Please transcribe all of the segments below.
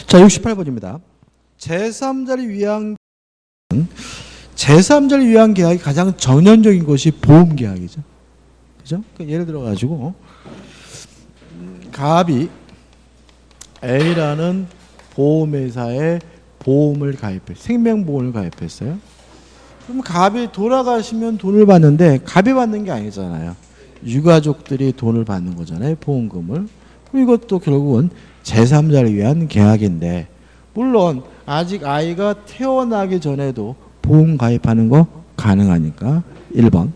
자, 68번입니다. 제3자를 위한 계약이 가장 전형적인 것이 보험 계약이죠. 그죠? 예를 들어 가지고 갑이 A라는 보험회사에 보험을 가입해 생명보험을 가입했어요. 그럼 갑이 돌아가시면 돈을 받는데 갑이 받는 게 아니잖아요. 유가족들이 돈을 받는 거잖아요. 보험금을. 그럼 이것도 결국은 제3자를 위한 계약인데, 물론 아직 아이가 태어나기 전에도 보험 가입하는 거 가능하니까. 1번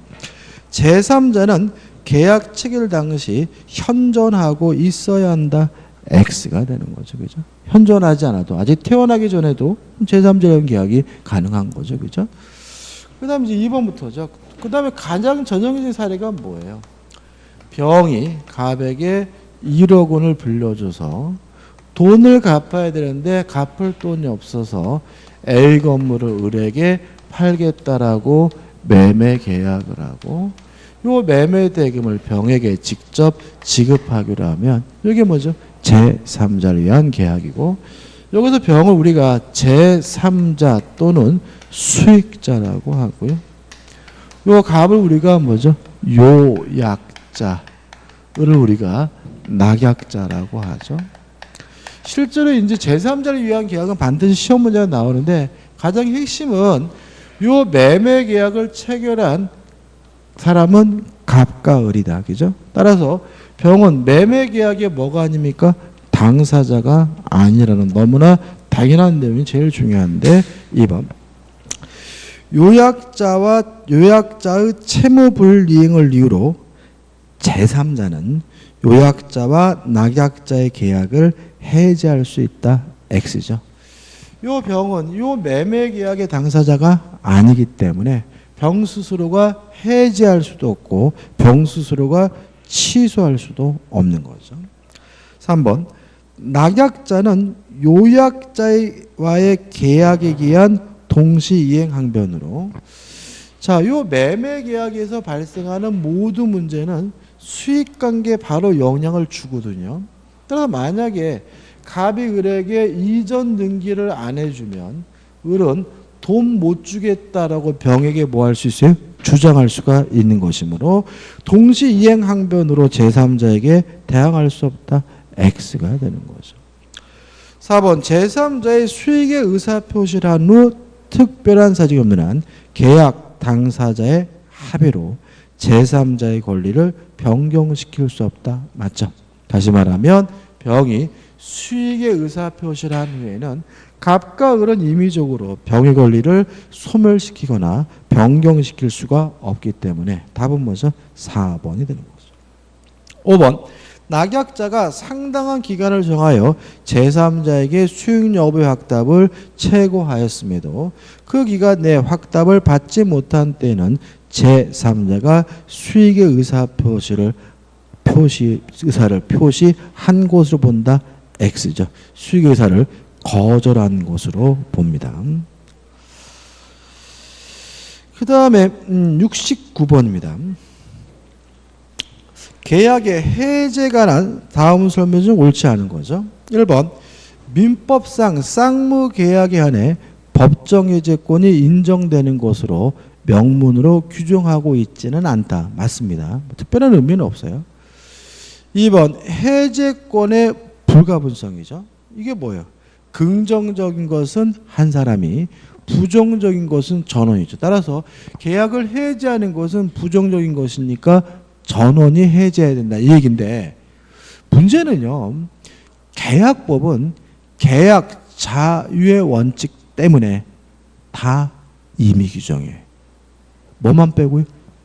제3자는 계약 체결 당시 현존하고 있어야 한다. X가 되는 거죠. 그죠? 현존하지 않아도 아직 태어나기 전에도 제3자의 계약이 가능한 거죠. 그죠? 그 다음에 이제 2번부터죠. 그 다음에 가장 전형적인 사례가 뭐예요? 병이 갑에게 1억 원을 빌려줘서 돈을 갚아야 되는데 갚을 돈이 없어서 A 건물을 을에게 팔겠다라고 매매 계약을 하고, 요 매매 대금을 병에게 직접 지급하기로 하면 이게 뭐죠? 제3자를 위한 계약이고, 여기서 병을 우리가 제3자 또는 수익자라고 하고요. 요 갑을 우리가 뭐죠? 요약자를 우리가 낙약자라고 하죠. 실제로 이제 제3자를 위한 계약은 반드시 시험 문제가 나오는데, 가장 핵심은 요 매매 계약을 체결한 사람은 갑과 을이다. 그죠? 따라서 병은 매매 계약에 뭐가 아닙니까? 당사자가 아니라는 너무나 당연한 내용이 제일 중요한데, 2번 요약자의 채무 불이행을 이유로 제3자는 요약자와 낙약자의 계약을 해지할 수 있다. X죠. 요 병은 요 매매 계약의 당사자가 아니기 때문에 병 스스로가 해지할 수도 없고 병 스스로가 취소할 수도 없는 거죠. 3번 낙약자는 요약자와의 계약에 기한 동시이행 항변으로, 자, 요 매매 계약에서 발생하는 모든 문제는 수익관계에 바로 영향을 주거든요. 따라서 만약에 갑이 을에게 이전 등기를 안 해주면 을은 돈 못 주겠다라고 병에게 뭐 할 수 있어요? 주장할 수가 있는 것이므로 동시이행 항변으로 제3자에게 대항할 수 없다. X가 되는 거죠. 4번 제3자의 수익의 의사표시를 한 후 특별한 사정이 없는 한 계약 당사자의 합의로 제3자의 권리를 변경시킬 수 없다. 맞죠? 다시 말하면 병이 수익의 의사표시를 한 후에는 갑과 을은 임의적으로 병의 권리를 소멸시키거나 변경시킬 수가 없기 때문에 답은 뭐죠? 4번이 되는 거죠. 5번 낙약자가 상당한 기간을 정하여 제3자에게 수익 여부의 확답을 최고하였음에도 그 기간 내에 확답을 받지 못한 때는 제3자가 수익의 의사를 표시한 것으로 본다. X죠. 수익 의사를 거절한 것으로 봅니다. 그 다음에 69번입니다. 계약의 해제가 난 다음 설명 중 옳지 않은 거죠. 1번 민법상 쌍무계약에 한해 법정해제권이 인정되는 것으로 명문으로 규정하고 있지는 않다. 맞습니다. 특별한 의미는 없어요. 2번 해제권의 불가분성이죠. 이게 뭐예요? 긍정적인 것은 한 사람이, 부정적인 것은 전원이죠. 따라서 계약을 해제하는 것은 부정적인 것이니까 전원이 해제해야 된다 이 얘기인데, 문제는요, 계약법은 계약 자유의 원칙 때문에 다 임의 규정이에요. 뭐만 빼고요?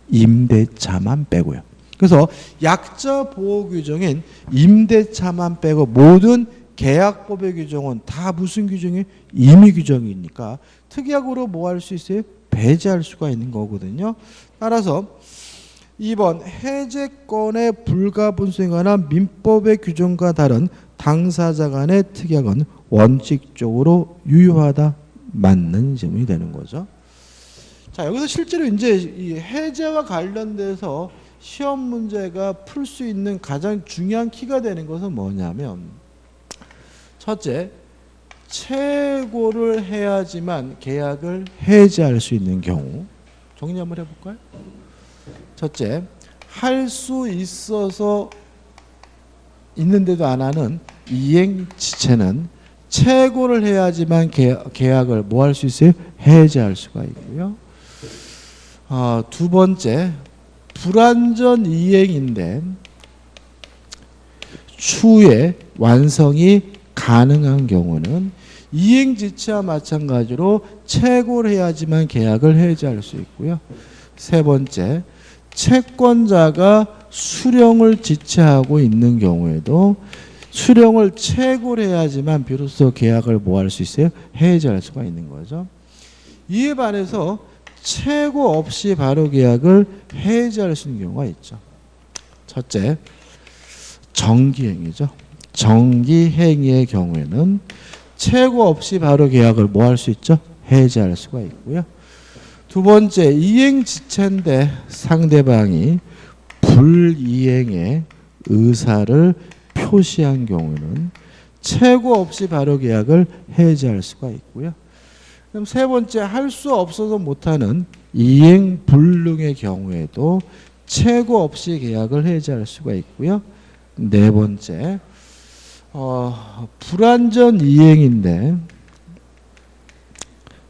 임대차만 빼고요. 그래서 약자 보호 규정인 임대차만 빼고 모든 계약법의 규정은 다 무슨 규정이에요? 임의 규정이니까 특약으로 뭐 할 수 있어요? 배제할 수가 있는 거거든요. 따라서 2번 해제권의 불가분성에 관한 민법의 규정과 다른 당사자 간의 특약은 원칙적으로 유효하다. 맞는 질문이 되는 거죠. 자, 여기서 실제로 이제 이 해제와 관련돼서 시험 문제가 풀 수 있는 가장 중요한 키가 되는 것은 뭐냐면, 첫째, 최고를 해야지만 계약을 해지할 수 있는 경우. 정리 한번 해볼까요? 첫째, 할 수 있어서 있는데도 안 하는 이행지체는 최고를 해야지만 계약을 뭐 할 수 있어요? 해지할 수가 있고요. 두 번째, 불완전 이행인데 추후에 완성이 가능한 경우는 이행지체와 마찬가지로 최고를 해야지만 계약을 해지할 수 있고요. 세 번째, 채권자가 수령을 지체하고 있는 경우에도 수령을 최고를 해야지만 비로소 계약을 뭐 할 수 있어요? 해지할 수가 있는 거죠. 이에 반해서 최고 없이 바로 계약을 해지할 수 있는 경우가 있죠. 첫째, 정기행위죠. 정기행위의 경우에는 최고 없이 바로 계약을 뭐 할 수 있죠? 해지할 수가 있고요. 두 번째, 이행지체인데 상대방이 불이행의 의사를 표시한 경우는 최고 없이 바로 계약을 해지할 수가 있고요. 그럼 세 번째, 할 수 없어서 못하는 이행 불능의 경우에도 최고 없이 계약을 해지할 수가 있고요. 네 번째, 불완전 이행인데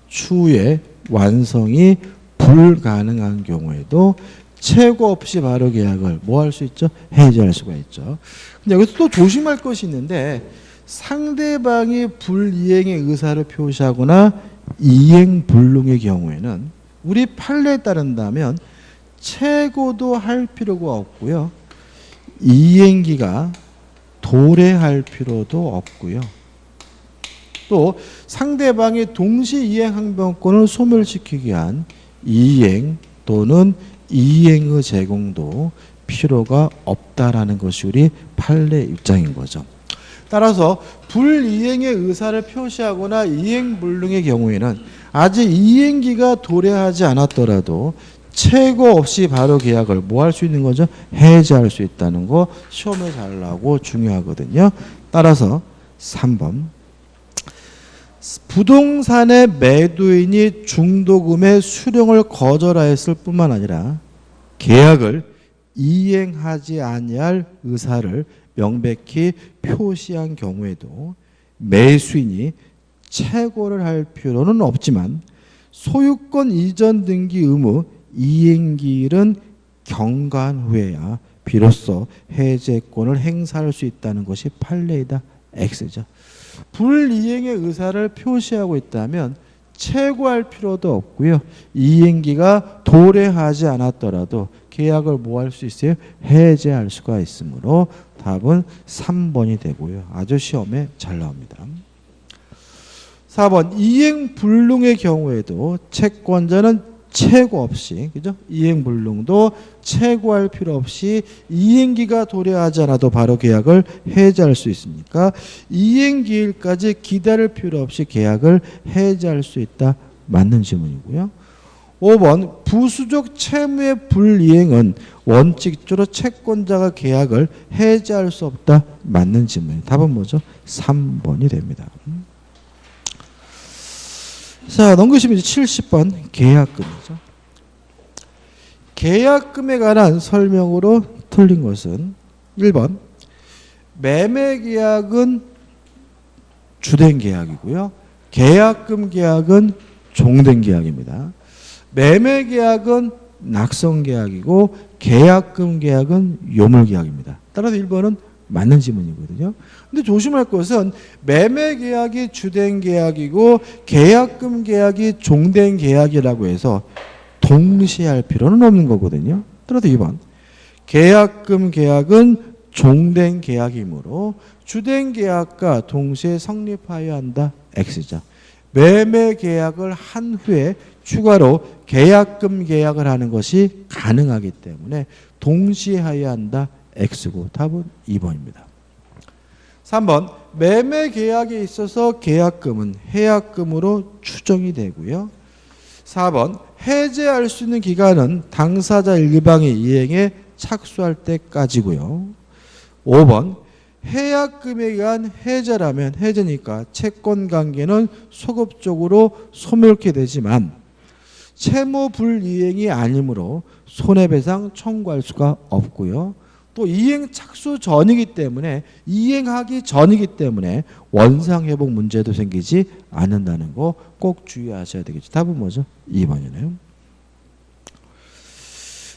추후에 완성이 불가능한 경우에도 최고 없이 바로 계약을 뭐 할 수 있죠? 해지할 수가 있죠. 근데 여기서 또 조심할 것이 있는데 상대방이 불이행의 의사를 표시하거나 이행 불능의 경우에는 우리 판례에 따른다면 최고도 할 필요가 없고요. 이행기가 도래할 필요도 없고요. 또 상대방이 동시 이행 항변권을 소멸시키기 위한 이행 또는 이행의 제공도 필요가 없다라는 것이 우리 판례 입장인 거죠. 따라서 불이행의 의사를 표시하거나 이행 불능의 경우에는 아직 이행기가 도래하지 않았더라도 최고 없이 바로 계약을 뭐 할 수 있는 거죠? 해지할 수 있다는 거 시험에 잘 나오고 중요하거든요. 따라서 3번, 부동산의 매도인이 중도금의 수령을 거절하였을 뿐만 아니라 계약을 이행하지 아니할 의사를 명백히 표시한 경우에도 매수인이 최고를 할 필요는 없지만 소유권 이전 등기 의무 이행기일은 경과한 후에야 비로소 해제권을 행사할 수 있다는 것이 판례이다. X죠. 불이행의 의사를 표시하고 있다면 최고할 필요도 없고요. 이행기가 도래하지 않았더라도 계약을 뭐 할 수 있어요? 해제할 수가 있으므로 답은 3번이 되고요. 아주 시험에 잘 나옵니다. 4번, 이행 불능의 경우에도 채권자는 최고 없이, 그죠? 이행 불능도 최고할 필요 없이 이행기가 도래하지 않아도 바로 계약을 해지할 수 있으니까 이행기일까지 기다릴 필요 없이 계약을 해지할 수 있다. 맞는 질문이고요. 5번, 부수적 채무의 불이행은 원칙적으로 채권자가 계약을 해지할 수 없다. 맞는 질문이에요. 답은 뭐죠? 3번이 됩니다. 자, 넘기시면 70번 계약금이죠. 계약금에 관한 설명으로 틀린 것은 1번, 매매계약은 주된 계약이고요. 계약금 계약은 종된 계약입니다. 매매계약은 낙성계약이고 계약금 계약은 요물계약입니다. 따라서 1번은 맞는 지문이거든요. 근데 조심할 것은 매매계약이 주된 계약이고 계약금 계약이 종된 계약이라고 해서 동시에 할 필요는 없는 거거든요. 따라서 2번, 계약금 계약은 종된 계약이므로 주된 계약과 동시에 성립하여야 한다. X죠. 매매 계약을 한 후에 추가로 계약금 계약을 하는 것이 가능하기 때문에 동시에 해야 한다. X고 답은 2번입니다. 3번, 매매 계약에 있어서 계약금은 해약금으로 추정이 되고요. 4번, 해제할 수 있는 기간은 당사자 일방의 이행에 착수할 때까지고요. 5번, 해약금에 의한 해제라면 해제니까 채권 관계는 소급적으로 소멸케 되지만 채무 불이행이 아니므로 손해배상 청구할 수가 없고요. 또 이행 착수 전이기 때문에 이행하기 전이기 때문에 원상회복 문제도 생기지 않는다는 거 꼭 주의하셔야 되겠죠. 답은 뭐죠? 2번이네요.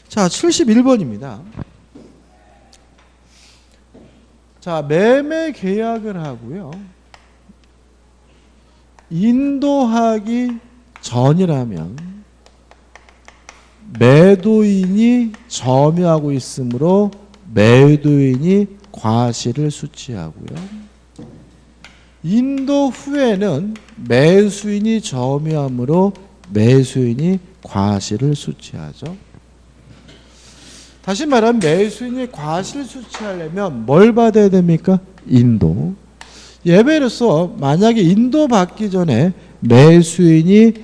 자, 71번입니다. 자, 매매 계약을 하고요. 인도하기 전이라면 매도인이 점유하고 있으므로 매도인이 과실을 수취하고요. 인도 후에는 매수인이 점유하므로 매수인이 과실을 수취하죠. 다시 말하면 매수인이 과실을 수취하려면 뭘 받아야 됩니까? 인도. 예배로서 만약에 인도 받기 전에 매수인이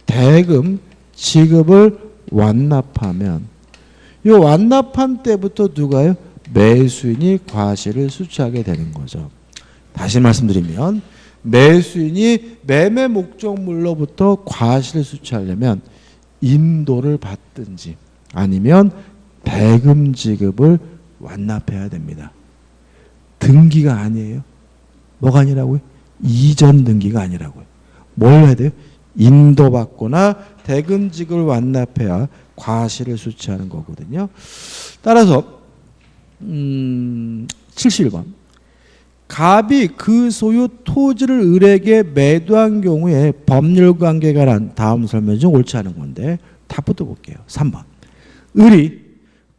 대금 지급을 완납하면 이 완납한 때부터 누가요? 매수인이 과실을 수취하게 되는 거죠. 다시 말씀드리면 매수인이 매매 목적물로부터 과실을 수취하려면 인도를 받든지 아니면 대금 지급을 완납해야 됩니다. 등기가 아니에요. 뭐가 아니라고요? 이전 등기가 아니라고요. 뭘 해야 돼요? 인도받거나 대금 지급을 완납해야 과실을 수취하는 거거든요. 따라서 71번 갑이 그 소유 토지를 을에게 매도한 경우에 법률관계가 란 다음 설명 중 옳지 않은 건데 답부터 볼게요. 3번 을이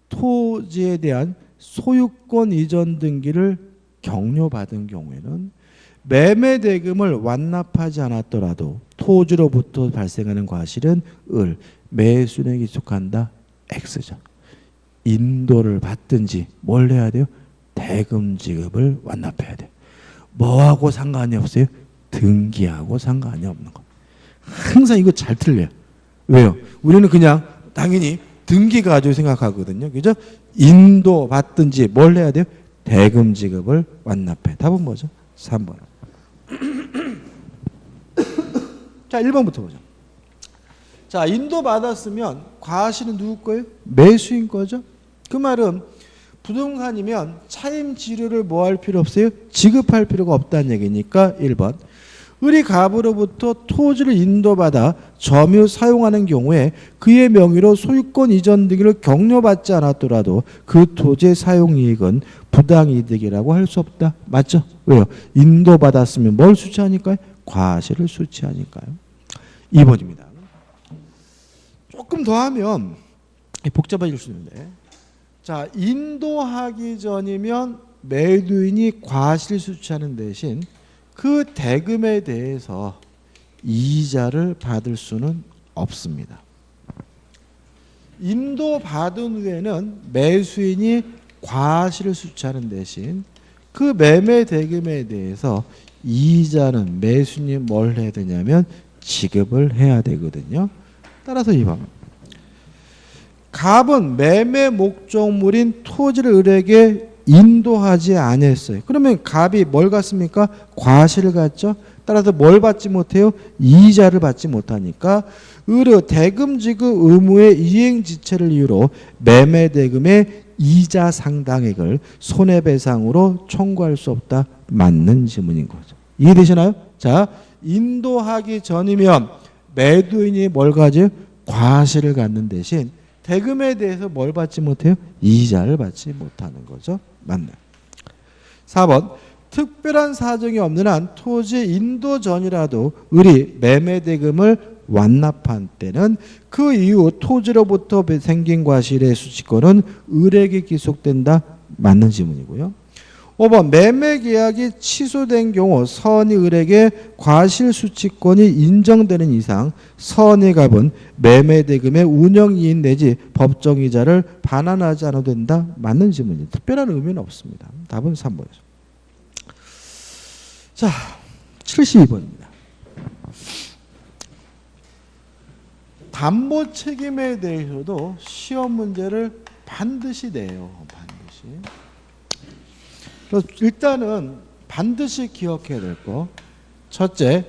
토지에 대한 소유권 이전 등기를 격려받은 경우에는 매매 대금을 완납하지 않았더라도 토지로부터 발생하는 과실은 을, 매수인에게 속한다 X죠. 인도를 받든지 뭘 해야 돼요? 대금 지급을 완납해야 돼. 뭐하고 상관이 없어요? 등기하고 상관이 없는 거. 항상 이거 잘 틀려요. 왜요? 우리는 그냥 당연히 등기 가지고 생각하거든요. 그죠? 인도 받든지 뭘 해야 돼요? 대금 지급을 완납해. 답은 뭐죠? 3번. 자, 1번부터 보죠. 자, 인도 받았으면 과실은 누구 거예요? 매수인 거죠. 그 말은 부동산이면 차임 지료를 뭐 할 필요 없어요? 지급할 필요가 없다는 얘기니까 1번. 을이 갑으로부터 토지를 인도받아 점유 사용하는 경우에 그의 명의로 소유권 이전 등기를 격려받지 않았더라도 그 토지의 사용이익은 부당이득이라고 할 수 없다. 맞죠? 왜요? 인도받았으면 뭘 수취하니까요? 과실을 수취하니까요. 2번입니다. 조금 더 하면 복잡해질 수 있는데 자, 인도하기 전이면 매도인이 과실 수취하는 대신 그 대금에 대해서 이자를 받을 수는 없습니다. 인도받은 후에는 매수인이 과실을 수취하는 대신 그 매매 대금에 대해서 이자는 매수인이 뭘 해야 되냐면 지급을 해야 되거든요. 따라서 2번. 갑은 매매 목적물인 토지를 을에게 인도하지 않았어요. 그러면 갑이 뭘 갖습니까? 과실을 갖죠. 따라서 뭘 받지 못해요? 이자를 받지 못하니까 을의 대금 지급 의무의 이행지체를 이유로 매매 대금의 이자 상당액을 손해배상으로 청구할 수 없다. 맞는 지문인 거죠. 이해되시나요? 자, 인도하기 전이면 매도인이 뭘 가져요? 과실을 갖는 대신 대금에 대해서 뭘 받지 못해요? 이자를 받지 못하는 거죠. 맞나요? 4번 특별한 사정이 없는 한 토지 인도 전이라도 을이 매매 대금을 완납한 때는 그 이후 토지로부터 생긴 과실의 수취권은 을에게 기속된다. 맞는 지문이고요. 5번 매매 계약이 취소된 경우 선의 을에게 과실 수취권이 인정되는 이상 선의 갑은 매매 대금의 운영이익 내지 법정이자를 반환하지 않아도 된다. 맞는 지문입니다. 특별한 의미는 없습니다. 답은 3번이죠. 자, 72번입니다. 담보 책임에 대해서도 시험 문제를 반드시 내요. 반드시. 그래서 일단은 반드시 기억해야 될 거. 첫째,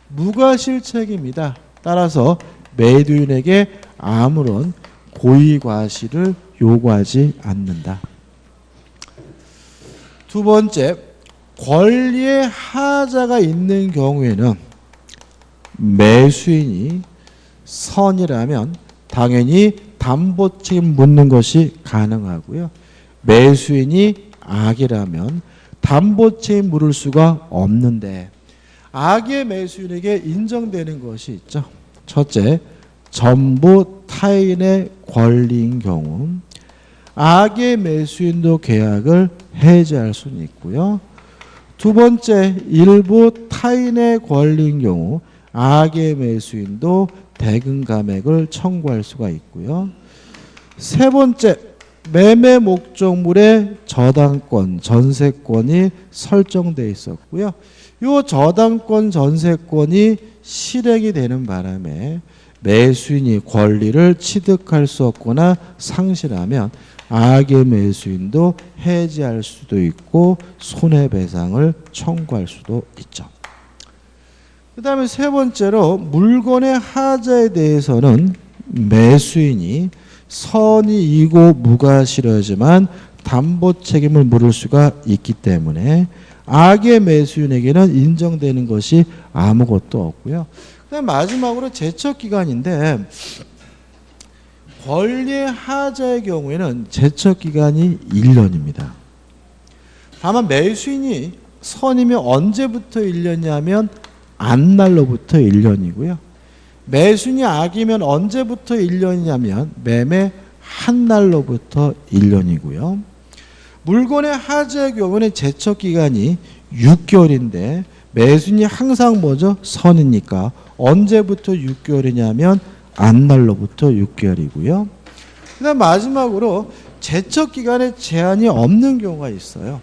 무과실책입니다. 따라서 매도인에게 아무런 고의과실을 요구하지 않는다. 두 번째, 권리의 하자가 있는 경우에는 매수인이 선이라면 당연히 담보 책임 묻는 것이 가능하고요. 매수인이 악이라면 담보 책임 물을 수가 없는데 악의 매수인에게 인정되는 것이 있죠. 첫째, 전부 타인의 권리인 경우 악의 매수인도 계약을 해지할 수는 있고요. 두 번째, 일부 타인의 권리인 경우 악의 매수인도 대금 감액을 청구할 수가 있고요. 세 번째, 매매 목적물의 저당권, 전세권이 설정되어 있었고요. 이 저당권, 전세권이 실행이 되는 바람에 매수인이 권리를 취득할 수 없거나 상실하면 악의 매수인도 해지할 수도 있고 손해배상을 청구할 수도 있죠. 그 다음에 세 번째로 물건의 하자에 대해서는 매수인이 선의이고 무과실하지만 담보 책임을 물을 수가 있기 때문에 악의 매수인에게는 인정되는 것이 아무것도 없고요. 그다음 마지막으로 제척기간인데 권리의 하자의 경우에는 제척기간이 1년입니다. 다만 매수인이 선이면 언제부터 1년이냐면 안날로부터 1년이고요. 매수인이 악이면 언제부터 1년이냐면 매매 한 날로부터 1년이고요. 물건의 하자의 경우는 제척기간이 6개월인데 매수인이 항상 뭐죠? 선이니까 언제부터 6개월이냐면 안날로부터 6개월이고요. 그 다음 마지막으로 제척기간에 제한이 없는 경우가 있어요.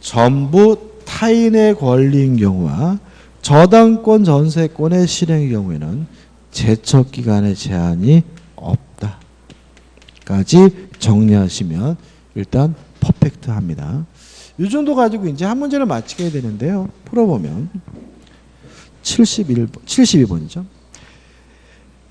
전부 타인의 권리인 경우와 저당권 전세권의 실행의 경우에는 제척기간의 제한이 없다까지 정리하시면 일단 퍼펙트합니다. 이 정도 가지고 이제 한 문제를 마치게 되는데요. 풀어보면 72번이죠.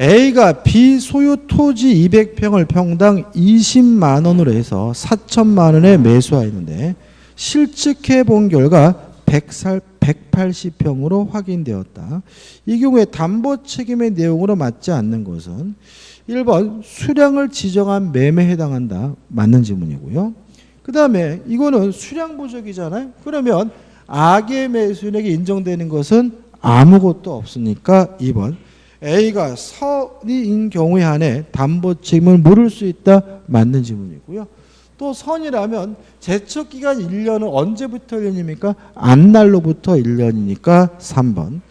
A가 B 소유 토지 200평을 평당 20만 원으로 해서 4천만 원에 매수하였는데 실측해 본 결과 180평으로 확인되었다. 이 경우에 담보 책임의 내용으로 맞지 않는 것은 1번 수량을 지정한 매매에 해당한다. 맞는 지문이고요. 그 다음에 이거는 수량 부족이잖아요. 그러면 악의 매수인에게 인정되는 것은 아무것도 없으니까 2번 A가 선인 경우에 한해 담보 책임을 물을 수 있다. 맞는 지문이고요. 또 선이라면 제척기간 1년은 언제부터 1년입니까? 안날로부터 1년이니까 3번.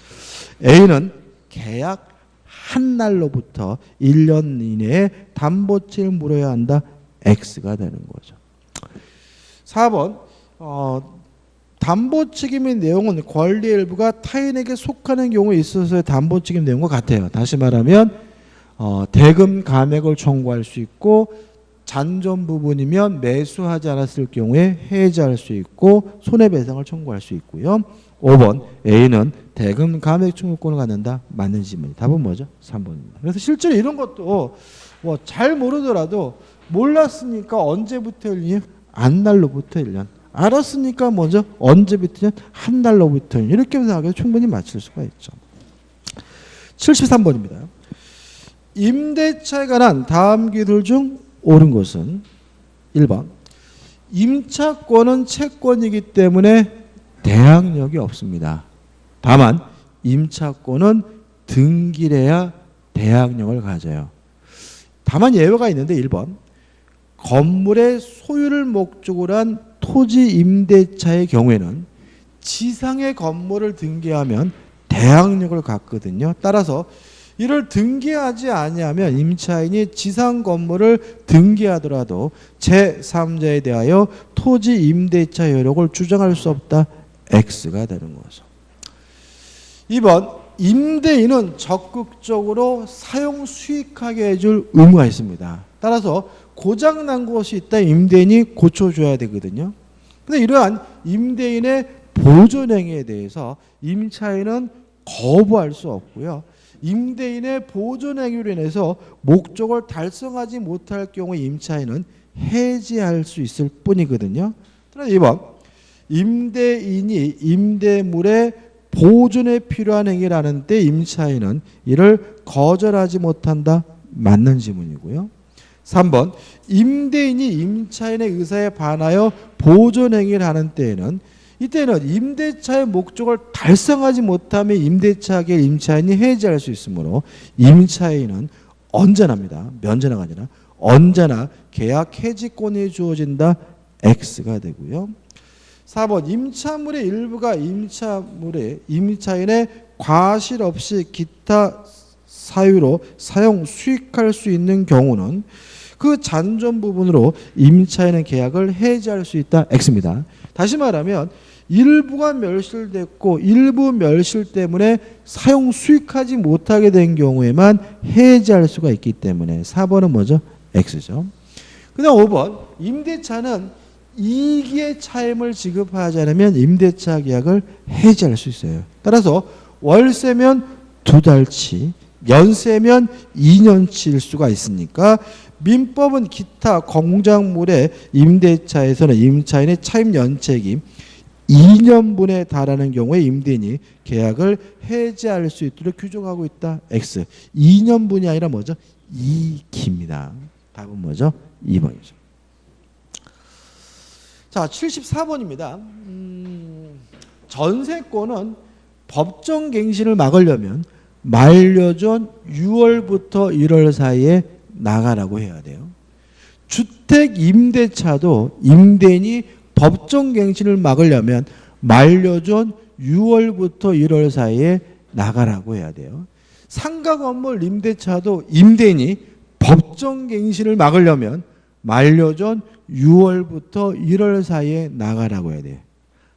A는 계약 한 날로부터 1년 이내에 담보 책임을 물어야 한다. X가 되는 거죠. 4번. 담보 책임의 내용은 권리의 일부가 타인에게 속하는 경우에 있어서의 담보 책임 내용과 같아요. 다시 말하면 대금 감액을 청구할 수 있고 잔존 부분이면 매수하지 않았을 경우에 해지할 수 있고 손해배상을 청구할 수 있고요. 5번 A는 대금 감액 청구권을 갖는다. 맞는 질문. 답은 뭐죠? 3번입니다. 그래서 실제로 이런 것도 뭐 잘 모르더라도 몰랐으니까 언제부터 1년? 안날로부터 1년. 알았으니까 먼저 언제부터 1년? 한 달로부터 1년. 이렇게 생각해서 충분히 맞출 수가 있죠. 73번입니다. 임대차에 관한 다음 기술 중 옳은 것은 1번 임차권은 채권이기 때문에 대항력이 없습니다. 다만 임차권은 등기해야 대항력을 가져요. 다만 예외가 있는데 1번 건물의 소유를 목적으로 한 토지 임대차의 경우에는 지상의 건물을 등기하면 대항력을 갖거든요. 따라서 이를 등기하지 아니하면 임차인이 지상 건물을 등기하더라도 제3자에 대하여 토지 임대차 효력을 주장할 수 없다. X가 되는 거죠. 2번 임대인은 적극적으로 사용 수익하게 해줄 의무가 있습니다. 따라서 고장난 것이 있다 임대인이 고쳐줘야 되거든요. 근데 이러한 임대인의 보존행위에 대해서 임차인은 거부할 수 없고요. 임대인의 보존행위로 인해서 목적을 달성하지 못할 경우 임차인은 해지할 수 있을 뿐이거든요. 2번, 임대인이 임대물의 보존에 필요한 행위를 하는데 임차인은 이를 거절하지 못한다. 맞는 지문이고요. 3번, 임대인이 임차인의 의사에 반하여 보존 행위를 하는 때에는 이때는 임대차의 목적을 달성하지 못하면 임대차계를 임차인이 해지할 수 있으므로 임차인은 언제나입니다. 면제나가 아니라 언제나 계약 해지권이 주어진다. X가 되고요. 4번, 임차물의 일부가 임차인의 과실 없이 기타 사유로 사용 수익할 수 있는 경우는 그 잔존 부분으로 임차인은 계약을 해지할 수 있다. X입니다. 다시 말하면 일부가 멸실됐고 일부 멸실 때문에 사용 수익하지 못하게 된 경우에만 해지할 수가 있기 때문에 4번은 뭐죠? X죠. 그 다음 5번, 임대차는 이익의 차임을 지급하지 않으면 임대차 계약을 해지할 수 있어요. 따라서 월세면 2달치, 연세면 2년치일 수가 있으니까 민법은 기타 공작물의 임대차에서는 임차인의 차임 연책이 2년분에 달하는 경우에 임대인이 계약을 해지할 수 있도록 규정하고 있다. X. 2년분이 아니라 뭐죠? 2기입니다. 답은 뭐죠? 2번이죠. 자, 74번입니다. 전세권은 법정갱신을 막으려면 만료전 6월부터 1월 사이에 나가라고 해야 돼요. 주택 임대차도 임대인이 법정갱신을 막으려면 만료전 6월부터 1월 사이에 나가라고 해야 돼요. 상가 건물 임대차도 임대인이 법정갱신을 막으려면 만료전 6월부터 1월 사이에 나가라고 해야 돼요.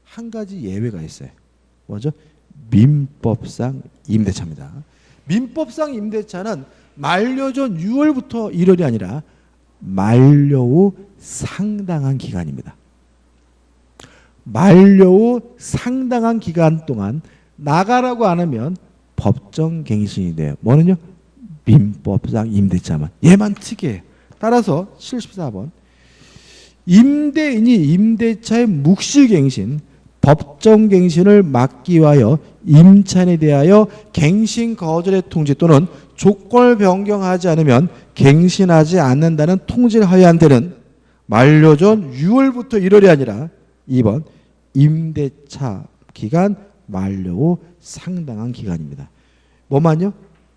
한 가지 예외가 있어요. 뭐죠? 민법상 임대차입니다. 민법상 임대차는 만료전 6월부터 1월이 아니라 만료 후 상당한 기간입니다. 만료 후 상당한 기간 동안 나가라고 안 하면 법정갱신이 돼요. 뭐는요? 민법상 임대차만. 얘만 특이해요. 따라서 74번, 임대인이 임대차의 묵시갱신, 법정갱신을 막기 위하여 임차인에 대하여 갱신 거절의 통지 또는 조건을 변경하지 않으면 갱신하지 않는다는 통지를 하여한 때는 만료전 6월부터 1월이 아니라 2번 임대차 기간 만료 후 상당한 기간입니다. 뭐만요?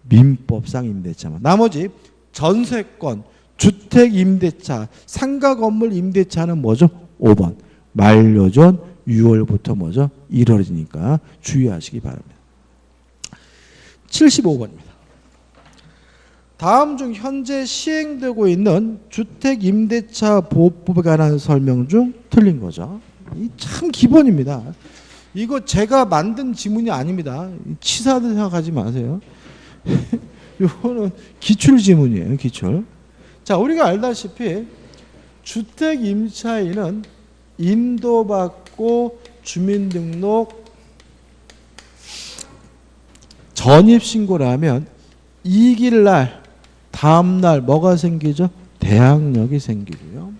민법상 임대차만. 나머지 전세권, 주택 임대차, 상가 건물 임대차는 뭐죠? 5번. 만료전 6월부터 뭐죠? 1월이니까 주의하시기 바랍니다. 75번입니다. 다음 중 현재 시행되고 있는 주택 임대차 보호법에 관한 설명 중 틀린 거죠. 이 참 기본입니다. 이거 제가 만든 지문이 아닙니다. 치사하게 생각하지 마세요. 이거는 기출 지문이에요. 기출. 자, 우리가 알다시피 주택 임차인은 인도받고 주민등록 전입신고를 하면 이길 날 다음 날 뭐가 생기죠? 대항력이 생기고요.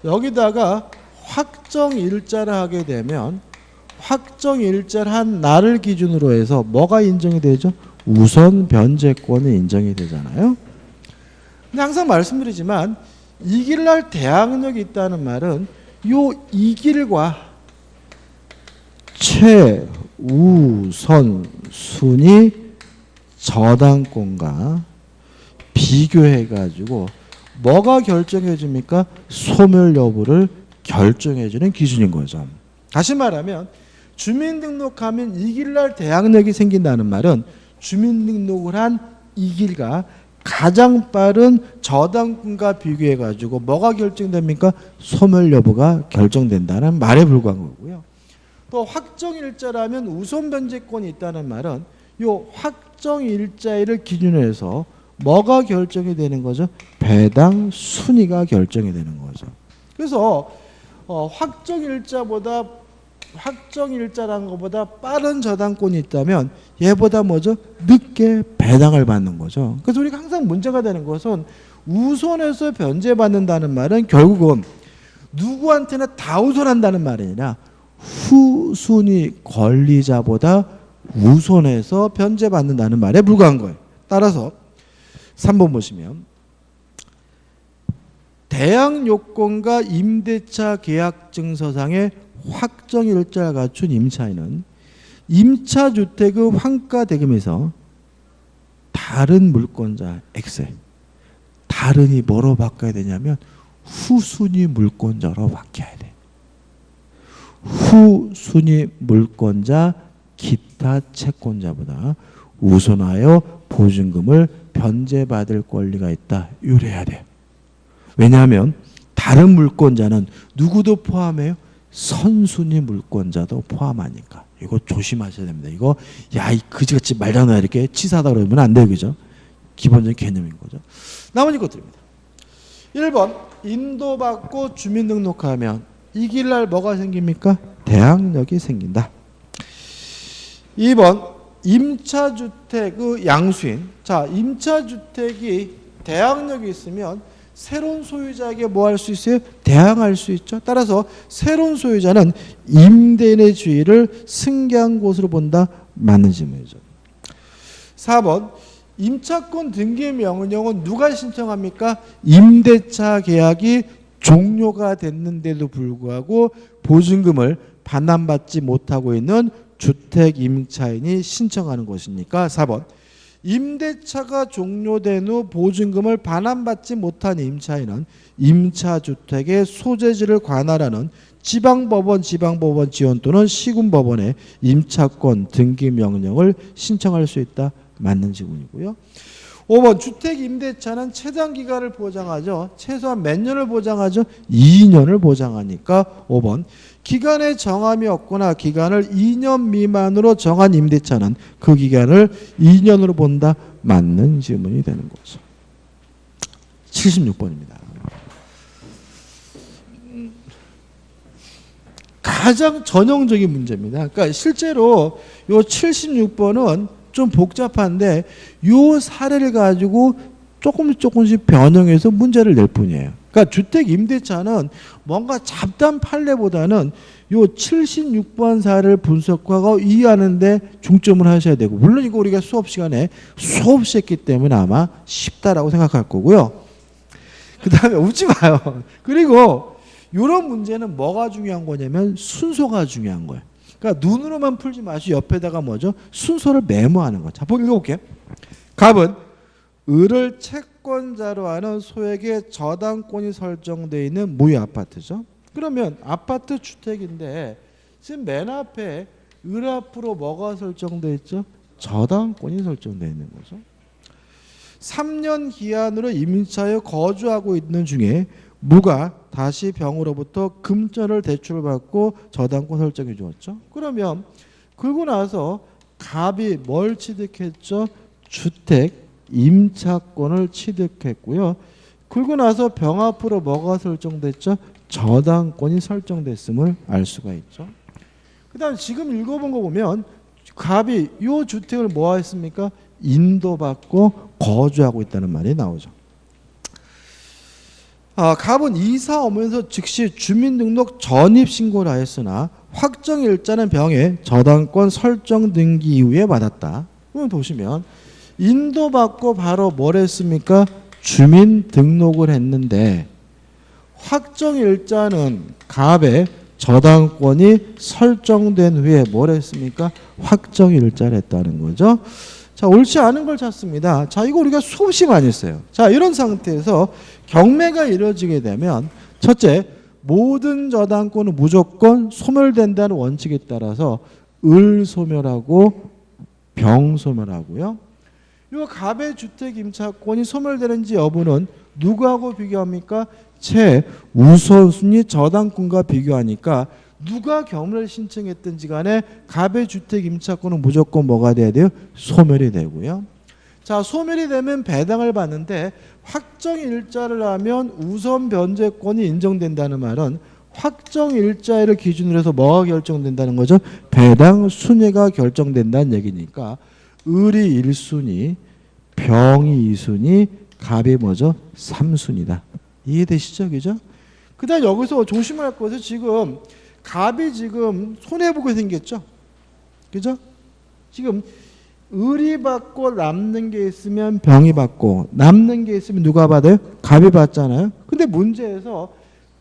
여기다가 확정일자를 하게 되면 확정일자를 한 날을 기준으로 해서 뭐가 인정이 되죠? 우선 변제권이 인정이 되잖아요. 근데 항상 말씀드리지만 이길 날 대항력이 있다는 말은 요 이길과 최우선 순위 저당권과 비교해 가지고 뭐가 결정해 줍니까? 소멸 여부를 결정해 주는 기준인 거죠. 다시 말하면 주민등록하면 이길 날 대항력이 생긴다는 말은 주민등록을 한 이길과 가장 빠른 저당권과 비교해 가지고 뭐가 결정됩니까? 소멸 여부가 결정된다는 말에 불과한 거고요. 또 확정일자라면 우선 변제권이 있다는 말은 이 확정일자를 기준으로 해서 뭐가 결정이 되는 거죠? 배당 순위가 결정이 되는 거죠. 그래서 확정일자라는 것보다 빠른 저당권이 있다면 얘보다 뭐죠? 늦게 배당을 받는 거죠. 그래서 우리가 항상 문제가 되는 것은 우선해서 변제받는다는 말은 결국은 누구한테나 다 우선한다는 말이 아니라 후순위 권리자보다 우선해서 변제받는다는 말에 불과한 거예요. 따라서 3번 보시면 대항요건과 임대차 계약증서상의 확정일자를 갖춘 임차인은 임차주택의 환가대금에서 다른 물권자 X에 다른이 뭐로 바꿔야 되냐면 후순위 물권자로 바뀌어야 돼. 후순위 물권자 기타 채권자보다 우선하여 보증금을 변제받을 권리가 있다. 이래야 돼요. 왜냐하면 다른 물권자는 누구도 포함해요? 선순위 물권자도 포함하니까. 이거 조심하셔야 됩니다. 이거 이 그지같이 말장난 이렇게 치사하다 그러면 안 돼요. 그죠? 기본적인 개념인 거죠. 나머지 것들입니다. 1번 인도받고 주민등록하면 이 길날 뭐가 생깁니까? 대항력이 생긴다. 2번 임차주택의 양수인. 자, 임차주택이 대항력이 있으면 새로운 소유자에게 뭐 할 수 있어요? 대항할 수 있죠. 따라서 새로운 소유자는 임대인의 주의를 승계한 곳으로 본다. 맞는 질문이죠. 4번 임차권 등기 명령은 누가 신청합니까? 임대차 계약이 종료가 됐는데도 불구하고 보증금을 반환받지 못하고 있는 주택 임차인이 신청하는 것이니까 4번 임대차가 종료된 후 보증금을 반환받지 못한 임차인은 임차주택의 소재지를 관할하는 지방법원 지원 또는 시군법원에 임차권 등기 명령을 신청할 수 있다. 맞는 질문이고요. 5번 주택 임대차는 최단 기간을 보장하죠. 최소한 몇 년을 보장하죠? 2년을 보장하니까 5번 기간에 정함이 없거나 기간을 2년 미만으로 정한 임대차는 그 기간을 2년으로 본다. 맞는 질문이 되는 거죠. 76번입니다. 가장 전형적인 문제입니다. 그러니까 실제로 이 76번은 좀 복잡한데 이 사례를 가지고 조금씩 변형해서 문제를 낼 뿐이에요. 그러니까 주택 임대차는 뭔가 잡다한 판례보다는 이 76번 사례를 분석하고 이해하는데 중점을 하셔야 되고, 물론 이거 우리가 수업 시간에 수없이 했기 때문에 아마 쉽다라고 생각할 거고요. 그 다음에 웃지 마요. 그리고 이런 문제는 뭐가 중요한 거냐면 순서가 중요한 거예요. 그러니까 눈으로만 풀지 마시고 옆에다가 뭐죠? 순서를 메모하는 거죠. 자, 읽어볼게요. 갑은 을을 채권자로 하는 소에게 저당권이 설정되어 있는 무효 아파트죠. 그러면 아파트 주택인데 지금 맨 앞에 을 앞으로 뭐가 설정되어 있죠? 저당권이 설정되어 있는 거죠. 3년 기한으로 임차에 거주하고 있는 중에 무가 다시 병으로부터 금전을 대출받고 저당권 설정해 주었죠. 그러면 그러고 나서 갑이 뭘 취득했죠? 주택 임차권을 취득했고요. 그러고 나서 병 앞으로 뭐가 설정됐죠? 저당권이 설정됐음을 알 수가 있죠. 그 다음 지금 읽어본 거 보면 갑이 이 주택을 뭐 했습니까? 인도받고 거주하고 있다는 말이 나오죠. 갑은 이사 오면서 즉시 주민등록 전입신고를 하였으나 확정일자는 병에 저당권 설정 등기 이후에 받았다. 그러면 보시면 인도받고 바로 뭘 했습니까? 주민등록을 했는데 확정일자는 갑의 저당권이 설정된 후에 뭘 했습니까? 확정일자를 했다는 거죠. 자, 옳지 않은 걸 찾습니다. 자, 이거 우리가 수없이 많이 했어요. 자, 이런 상태에서 경매가 이루어지게 되면 첫째, 모든 저당권은 무조건 소멸된다는 원칙에 따라서 을 소멸하고 병 소멸하고요. 이 갑의 주택 임차권이 소멸되는지 여부는 누구하고 비교합니까? 최우선순위 저당권과 비교하니까 누가 경매를 신청했든지 간에 갑의 주택 임차권은 무조건 뭐가 돼야 돼요? 소멸이 되고요. 자, 소멸이 되면 배당을 받는데 확정일자를 하면 우선 변제권이 인정된다는 말은 확정일자를 기준으로 해서 뭐가 결정된다는 거죠? 배당 순위가 결정된다는 얘기니까 을이 1순위, 병이 2순위, 갑이 뭐죠? 3순위다. 이해되시죠? 그죠? 그 다음 여기서 조심할 것은 지금 갑이 지금 손해보게 생겼죠? 그죠? 지금 을이 받고 남는 게 있으면 병이 받고 남는 게 있으면 누가 받아요? 갑이 받잖아요. 근데 문제에서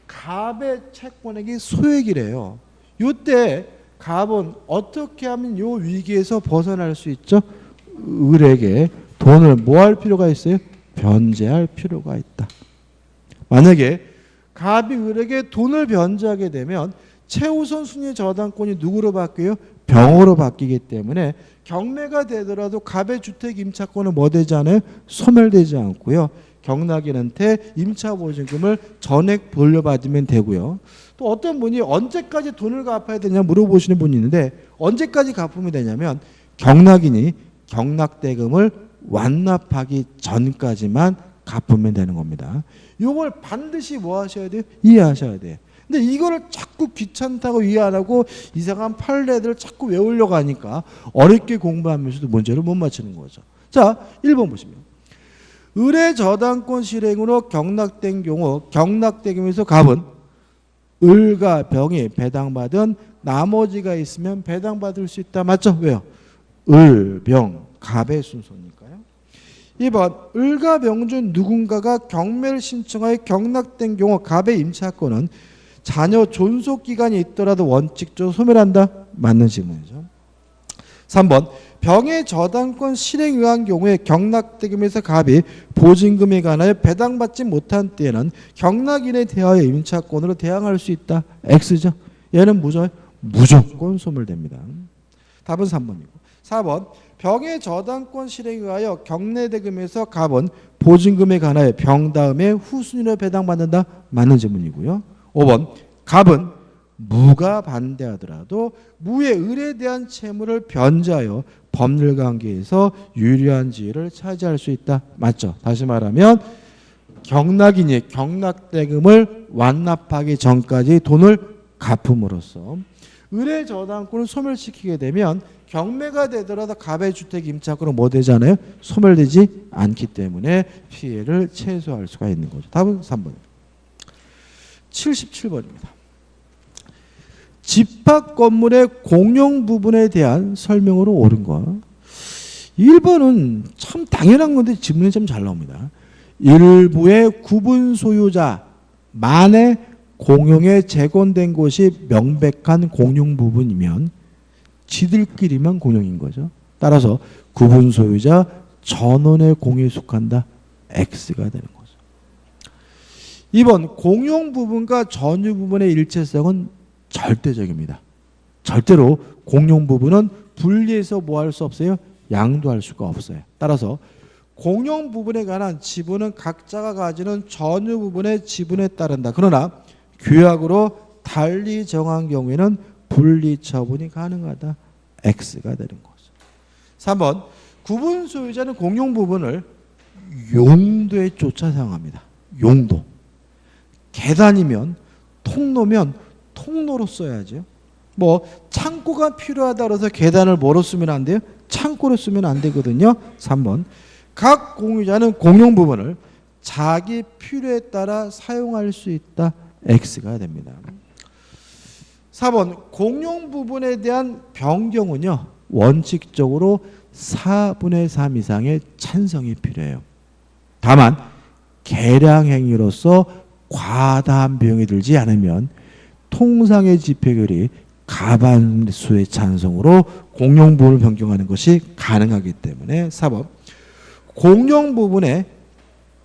갑의 채권액이 소액이래요. 이때 갑은 어떻게 하면 이 위기에서 벗어날 수 있죠? 을에게 돈을 뭐 할 필요가 있어요? 변제할 필요가 있다. 만약에 갑이 을에게 돈을 변제하게 되면 최우선 순위 저당권이 누구로 바뀌어요? 병으로 바뀌기 때문에 경매가 되더라도 갑의 주택 임차권은 뭐 되지 않아요? 소멸되지 않고요. 경락인한테 임차보증금을 전액 돌려받으면 되고요. 또 어떤 분이 언제까지 돈을 갚아야 되냐 물어보시는 분이 있는데 언제까지 갚으면 되냐면 경락인이 경락대금을 완납하기 전까지만 갚으면 되는 겁니다. 이걸 반드시 뭐 하셔야 돼요? 이해하셔야 돼요. 근데 이거를 자꾸 귀찮다고 이해 안 하고 이상한 판례들을 자꾸 외우려고 하니까 어렵게 공부하면서도 문제를 못 맞추는 거죠. 자, 1번 보시면 을의 저당권 실행으로 경락된 경우 경락대금에서 갑은 을과 병이 배당받은 나머지가 있으면 배당받을 수 있다. 맞죠? 왜요? 을, 병, 갑의 순서니까요. 2번 을과 병 중 누군가가 경매를 신청하여 경락된 경우 갑의 임차권은 자녀 존속기간이 있더라도 원칙적으로 소멸한다. 맞는 질문이죠. 3번 병의 저당권 실행에 의한 경우에 경락대금에서 갑이 보증금에 관하여 배당받지 못한 때에는 경락인에 대하여 임차권으로 대항할 수 있다. X죠. 얘는 무조건 소멸됩니다. 답은 3번이고. 4번 병의 저당권 실행에 의하여 경매대금에서 갑은 보증금에 관하여 병 다음에 후순위로 배당받는다. 맞는 질문이고요. 5번 갑은 무가 반대하더라도 무의 을에 대한 채무를 변제하여 법률관계에서 유리한 지위를 차지할 수 있다. 맞죠? 다시 말하면 경락인이 경락대금을 완납하기 전까지 돈을 갚음으로써 을의 저당권을 소멸시키게 되면 경매가 되더라도 갑의 주택 임차권은 뭐 되잖아요? 소멸되지 않기 때문에 피해를 최소화할 수가 있는 거죠. 답은 3번입니다. 77번입니다. 집합 건물의 공용 부분에 대한 설명으로 옳은 거. 1번은 참 당연한 건데 질문이 좀 잘 나옵니다. 일부의 구분 소유자만의 공용에 재건된 곳이 명백한 공용 부분이면 지들끼리만 공용인 거죠. 따라서 구분 소유자 전원의 공유에 속한다. X가 되는 거죠. 2번 공용 부분과 전유 부분의 일체성은 절대적입니다. 절대로 공용 부분은 분리해서 뭐 할 수 없어요? 양도할 수가 없어요. 따라서 공용 부분에 관한 지분은 각자가 가지는 전유 부분의 지분에 따른다. 그러나 규약으로 달리 정한 경우에는 분리 처분이 가능하다. X가 되는 거죠. 3번 구분 소유자는 공용 부분을 용도에 쫓아 사용합니다. 용도. 계단이면 통로면 통로로 써야죠. 뭐 창고가 필요하다 그래서 계단을 뭐로 쓰면 안 돼요? 창고로 쓰면 안 되거든요. 3번 각 공유자는 공용 부분을 자기 필요에 따라 사용할 수 있다. X가 됩니다. 4번 공용 부분에 대한 변경은요. 원칙적으로 4분의 3 이상의 찬성이 필요해요. 다만 계량 행위로서 과다한 비용이 들지 않으면 통상의 집회결이 과반수의 찬성으로 공용 부분을 변경하는 것이 가능하기 때문에 4번 공용 부분의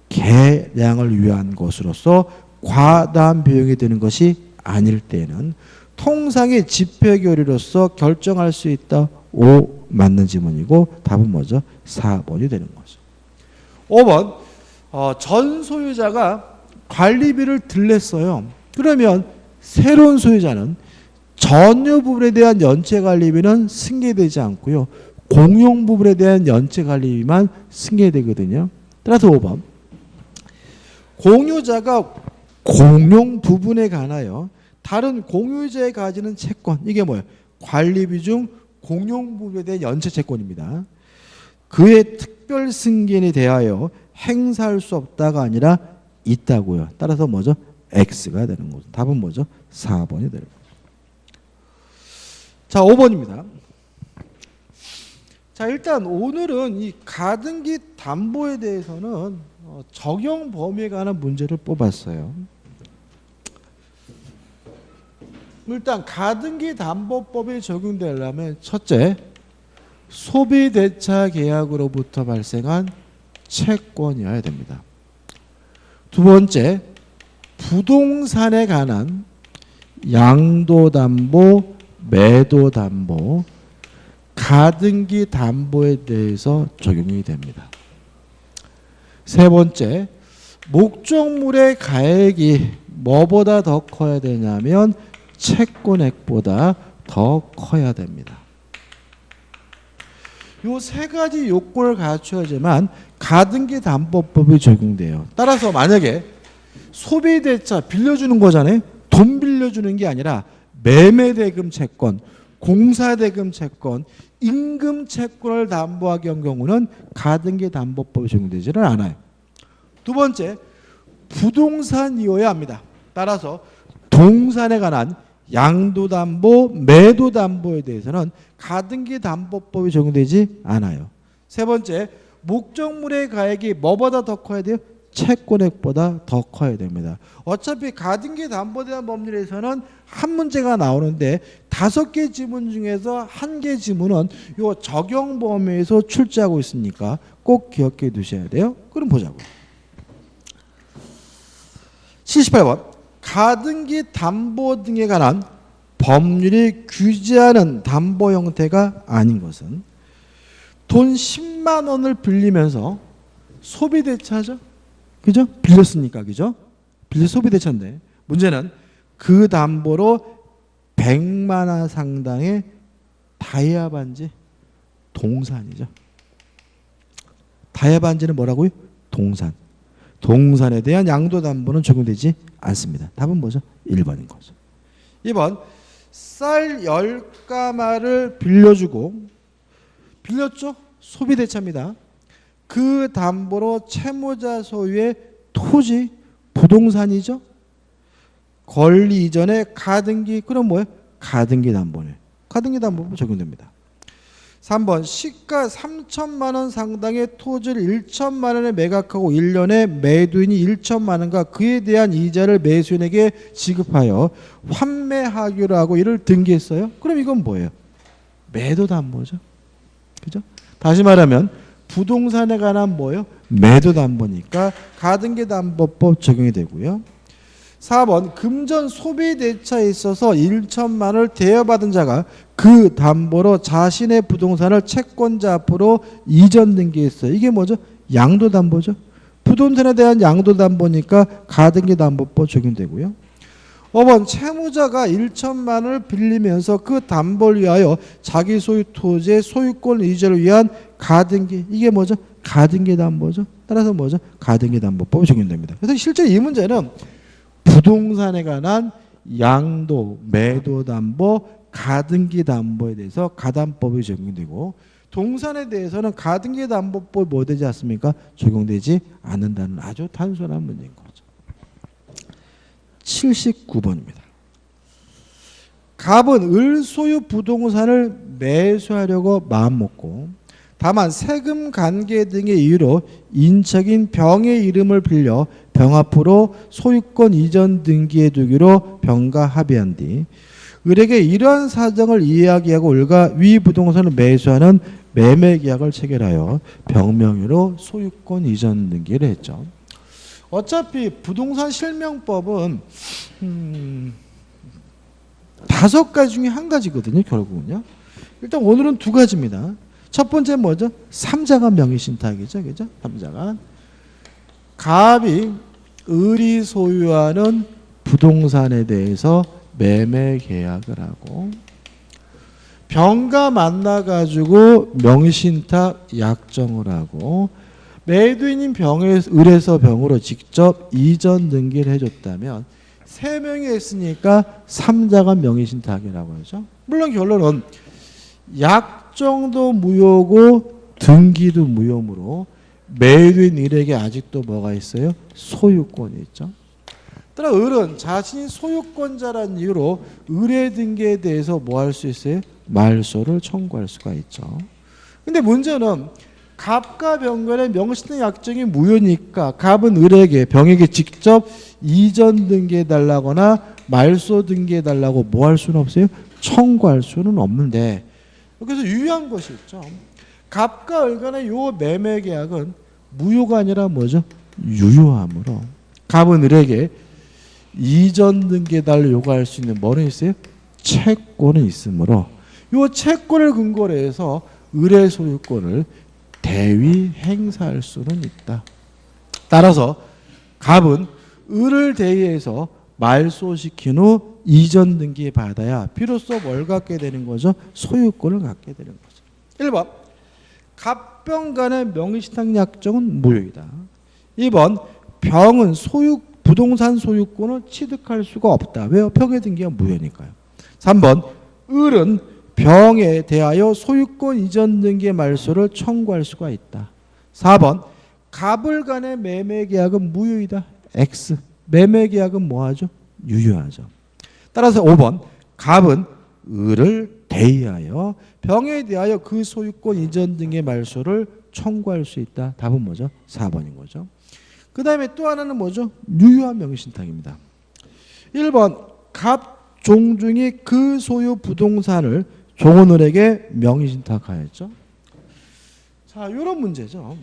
계량을 위한 것으로서 과다한 비용이 드는 것이 아닐 때에는 통상의 집회결의로서 결정할 수 있다. 5 맞는 지문이고 답은 뭐죠? 4번이 되는 거죠. 5번 전 소유자가 관리비를 들냈어요. 그러면 새로운 소유자는 전유 부분에 대한 연체 관리비는 승계되지 않고요. 공용 부분에 대한 연체 관리비만 승계되거든요. 따라서 5번. 공유자가 공용 부분에 관하여 다른 공유자에 가지는 채권, 이게 뭐예요? 관리비 중 공용 부분에 대한 연체 채권입니다. 그의 특별 승계에 대하여 행사할 수 없다가 아니라 있다고요. 따라서 뭐죠? X가 되는 거죠. 답은 뭐죠? 4번이 되는 거죠. 자, 5번입니다. 자, 일단 오늘은 이 가등기 담보에 대해서는 적용 범위에 관한 문제를 뽑았어요. 일단 가등기 담보법이 적용되려면 첫째, 소비대차 계약으로부터 발생한 채권이어야 됩니다. 두 번째, 부동산에 관한 양도담보, 매도담보, 가등기 담보에 대해서 적용이 됩니다. 세 번째, 목적물의 가액이 뭐보다 더 커야 되냐면 채권액보다 더 커야 됩니다. 이 세 가지 요건을 갖춰야지만 가등기 담보법이 적용돼요. 따라서 만약에 소비대차 빌려주는 거잖아요. 돈 빌려주는 게 아니라 매매대금 채권, 공사대금 채권, 임금 채권을 담보하기 한 경우는 가등기 담보법이 적용되지는 않아요. 두 번째, 부동산이어야 합니다. 따라서 동산에 관한 양도담보, 매도담보에 대해서는 가등기 담보법이 적용되지 않아요. 세 번째, 목적물의 가액이 뭐보다 더 커야 돼요? 채권액보다 더 커야 됩니다. 어차피 가등기 담보에 대한 법률에서는 한 문제가 나오는데 5개 지문 중에서 1개 지문은 요 적용 범위에서 출제하고 있으니까 꼭 기억해 두셔야 돼요. 그럼 보자고요. 78번. 가등기 담보 등에 관한 법률이 규제하는 담보 형태가 아닌 것은 돈 10만 원을 빌리면서 소비대차죠. 그죠? 빌렸으니까, 그죠? 빌려 소비대차인데 문제는 그 담보로 100만 원 상당의 다이아 반지, 동산이죠. 다이아 반지는 뭐라고요? 동산. 동산에 대한 양도담보는 적용되지 않습니다. 답은 뭐죠? 1번인 거죠. 2번, 쌀 10가마를 빌렸죠? 소비대차입니다. 그 담보로 채무자 소유의 토지, 부동산이죠. 권리 이전에 가등기, 그럼 뭐예요? 가등기 담보네. 가등기 담보법 적용됩니다. 3번, 시가 3천만 원 상당의 토지를 1천만 원에 매각하고 1년에 매도인이 1천만 원과 그에 대한 이자를 매수인에게 지급하여 환매하기로 하고 이를 등기했어요. 그럼 이건 뭐예요? 매도담보죠. 그죠? 다시 말하면 부동산에 관한 뭐예요? 매도담보니까 가등기 담보법 적용이 되고요. 4번, 금전 소비대차에 있어서 1천만 원을 대여받은 자가 그 담보로 자신의 부동산을 채권자 앞으로 이전 등기했어요. 이게 뭐죠? 양도담보죠. 부동산에 대한 양도담보니까 가등기 담보법 적용되고요. 5번, 채무자가 1천만 원을 빌리면서 그 담보를 위하여 자기 소유 토지의 소유권 이전을 위한 가등기, 이게 뭐죠? 가등기 담보죠. 따라서 뭐죠? 가등기 담보법이 적용됩니다. 그래서 실제 이 문제는 부동산에 관한 양도, 매도 담보, 가등기 담보에 대해서 가담법이 적용되고 동산에 대해서는 가등기 담보법이 뭐 되지 않습니까? 적용되지 않는다는 아주 단순한 문제인 거죠. 79번입니다. 갑은 을 소유 부동산을 매수하려고 마음먹고 다만 세금 관계 등의 이유로 인척인 병의 이름을 빌려 병 앞으로 소유권 이전 등기해 두기로 병과 합의한 뒤 을에게 이러한 사정을 이야기하고 을과 위 부동산을 매수하는 매매 계약을 체결하여 병 명의로 소유권 이전 등기를 했죠. 어차피 부동산 실명법은 5가지 중에 한 가지거든요. 결국은요. 일단 오늘은 2가지입니다. 첫 번째 뭐죠? 삼자간 명의신탁이죠. 그죠? 삼자간. 갑이 을이 소유하는 부동산에 대해서 매매 계약을 하고 병가 만나가지고 명의신탁 약정을 하고 매도인인 을에서 병으로 직접 이전 등기를 해줬다면 3명이 했으니까 3자가 명의신탁이라고 하죠. 물론 결론은 약정도 무효고 등기도 무효므로 매도인 을에게 아직도 뭐가 있어요? 소유권이 있죠. 따라 을은 자신이 소유권자라는 이유로 을의 등기에 대해서 뭐 할 수 있어요? 말소를 청구할 수가 있죠. 근데 문제는 갑과 병 간의 명의신탁 약정이 무효니까 갑은 을에게 병에게 직접 이전 등기해 달라거나 말소 등기해 달라고 뭐 할 수는 없어요? 청구할 수는 없는데 그래서 유효한 것이 있죠. 갑과 을 간의 요 매매 계약은 무효가 아니라 뭐죠? 유효함으로 갑은 을에게 이전 등기해 달라고 요구할 수 있는 뭐는 있어요? 채권은 있으므로 요 채권을 근거로 해서 을의 소유권을 대위 행사할 수는 있다. 따라서 갑은 을을 대위해서 말소시킨 후 이전 등기 받아야 비로소 뭘 갖게 되는 거죠? 소유권을 갖게 되는 거죠. 1번 갑병 간의 명의신탁 약정은 무효이다. 2번 병은 부동산 소유권을 취득할 수가 없다. 왜요? 병의 등기가 무효니까요. 3번 을은 병에 대하여 소유권 이전 등기의 말소를 청구할 수가 있다. 4번 갑을 간의 매매 계약은 무효이다. X. 매매 계약은 뭐하죠? 유효하죠. 따라서 5번 갑은 을을 대의하여 병에 대하여 그 소유권 이전 등의 말소를 청구할 수 있다. 답은 뭐죠? 4번인 거죠. 그 다음에 또 하나는 뭐죠? 유효한 명의신탁입니다. 1번 갑 종중이 그 소유 부동산을 종은을에게 명의신탁하였죠. 자, 이런 문제죠.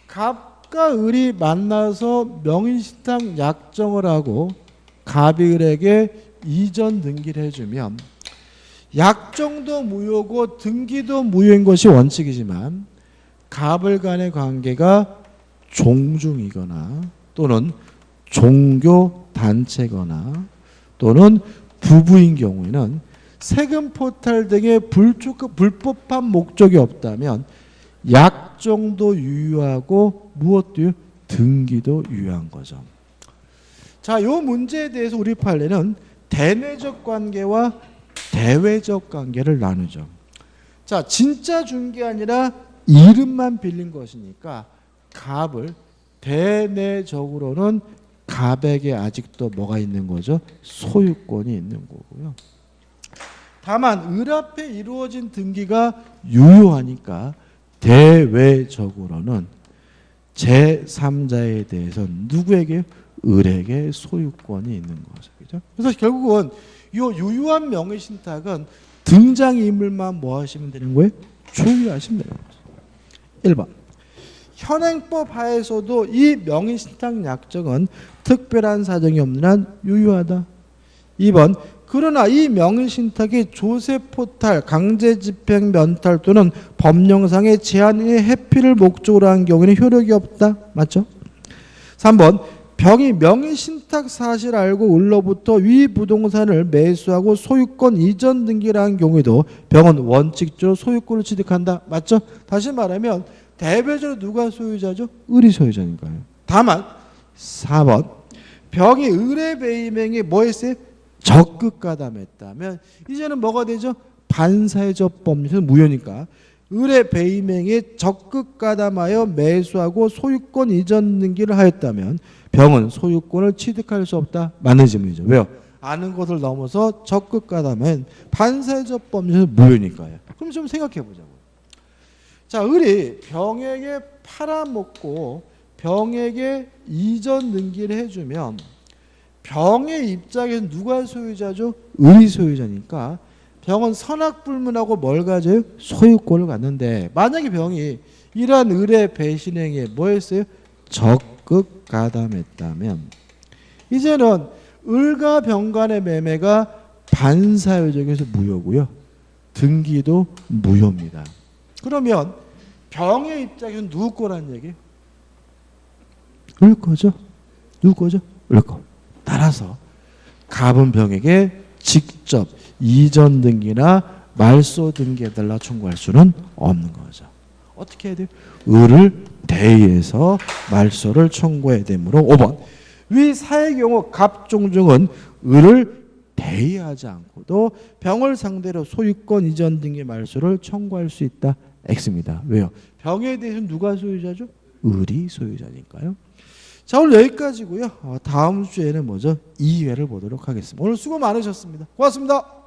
갑과 을이 만나서 명의신탁 약정을 하고 갑이 을에게 이전 등기를 해주면 약정도 무효고 등기도 무효인 것이 원칙이지만 갑을 간의 관계가 종중이거나 또는 종교 단체거나 또는 부부인 경우에는 세금 포탈 등의 불법한 목적이 없다면 약정도 유효하고 무엇도 등기도 유효한 거죠. 자, 이 문제에 대해서 우리 판례는 대내적 관계와 대외적 관계를 나누죠. 자, 진짜 준 게 아니라 이름만 빌린 것이니까 갑을 대내적으로는 갑에게 아직도 뭐가 있는 거죠? 소유권이 있는 거고요. 다만 을 앞에 이루어진 등기가 유효하니까 대외적으로는 제3자에 대해서 누구에게? 을에게 소유권이 있는 거죠. 그죠? 그래서 결국은 이 유효한 명의신탁은 등장인물만 뭐 하시면 되는 거예요? 조율하시면 되는 거죠. 1번 현행법 하에서도 이 명의신탁 약정은 특별한 사정이 없는 한 유효하다. 2번 그러나 이 명의신탁이 조세포탈, 강제집행 면탈 또는 법령상의 제한의 회피를 목적으로 한 경우에는 효력이 없다. 맞죠? 3번 병이 명의신탁 사실을 알고 을로부터 위 부동산을 매수하고 소유권 이전 등기를 한 경우에도 병은 원칙적으로 소유권을 취득한다. 맞죠? 다시 말하면 대외적으로 누가 소유자죠? 을이 소유자니까요. 다만 4번 병이 을의 배임행에 뭐 했어요? 적극 가담했다면 이제는 뭐가 되죠? 반사회적 법률에서 무효니까 을의 배임행에 적극 가담하여 매수하고 소유권 이전 등기를 하였다면 병은 소유권을 취득할 수 없다. 맞는 질문이죠. 왜요? 아는 것을 넘어서 적극 가담한 반사회적 법률에서 무효니까요. 그럼 좀 생각해 보자고요. 자, 을이 병에게 팔아먹고 병에게 이전 등기를 해주면 병의 입장에서 누가 소유자죠? 을이 소유자니까 병은 선악불문하고 뭘 가져요? 소유권을 갖는데 만약에 병이 이러한 을의 배신행위에 뭐 했어요? 적극 가담했다면 이제는 을과 병 간의 매매가 반사회적에서 무효고요. 등기도 무효입니다. 그러면 병의 입장에서는 누구 거란 얘기예요? 을 거죠? 누구 거죠? 을 거. 따라서 갑은 병에게 직접 이전 등기나 말소 등기에달라 청구할 수는 없는 거죠. 어떻게 해야 돼요? 을을 대의해서 말소를 청구해야 되므로 5번 위 사의 경우 갑종중은 을을 대의하지 않고도 병을 상대로 소유권 이전 등기 말소를 청구할 수 있다. X입니다. 왜요? 병에 대해서는 누가 소유자죠? 을이 소유자니까요. 자, 오늘 여기까지고요. 다음 주에는 뭐죠? 2회를 보도록 하겠습니다. 오늘 수고 많으셨습니다. 고맙습니다.